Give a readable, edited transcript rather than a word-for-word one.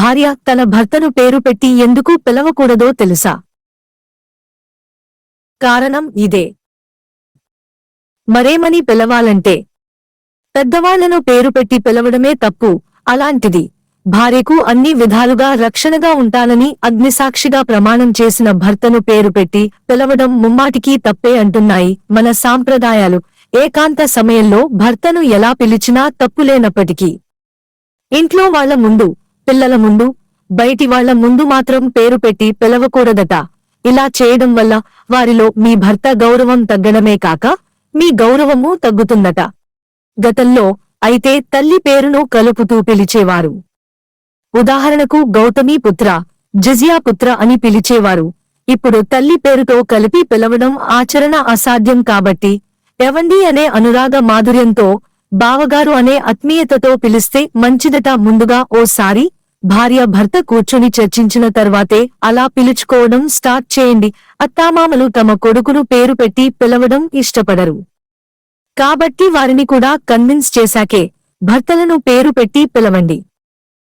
భార్య తన భర్తను పేరు పెట్టి ఎందుకు పిలవకూడదో తెలుసా? కారణం ఇదే. మరేమని పిలవాలంటే, పెద్దవాళ్లను పేరు పెట్టి పిలవడమే తప్పు. అలాంటిది భార్యకు అన్ని విధాలుగా రక్షణగా ఉంటానని అగ్నిసాక్షిగా ప్రమాణం చేసిన భర్తను పేరు పెట్టి పిలవడం ముమ్మాటికీ తప్పే అంటున్నాయి మన సాంప్రదాయాలు. ఏకాంత సమయంలో భర్తను ఎలా పిలిచినా తప్పులేనప్పటికీ ఇంట్లో వాళ్ల ముందు, పిల్లల ముందు, బయటి వాళ్ల ముందు మాత్రం పేరు పెట్టి పిలవకూడదట. ఇలా చేయడం వల్ల వారిలో మీ భర్త గౌరవం తగ్గడమే కాక మీ గౌరవమూ తగ్గుతుందట. గతంలో అయితే తల్లి పేరును కలుపుతూ పిలిచేవారు. ఉదాహరణకు గౌతమీ పుత్ర, జిజియా పుత్ర అని పిలిచేవారు. ఇప్పుడు తల్లి పేరుతో కలిపి పిలవడం ఆచరణ అసాధ్యం కాబట్టి ఎవండి అనే అనురాగ మాధుర్యంతో, బావగారు అనే ఆత్మీయతతో పిలిస్తే మంచిదట. ముందుగా ఓసారి భార్య భర్త కూర్చొని చర్చించిన తర్వాతే అలా పిలుచుకోవడం స్టార్ట్ చేయండి. అత్తామామలు తమ కొడుకును పేరు పెట్టి పిలవడం ఇష్టపడరు కాబట్టి వారిని కూడా కన్విన్స్ చేశాకే భర్తలను పేరు పెట్టి పిలవండి.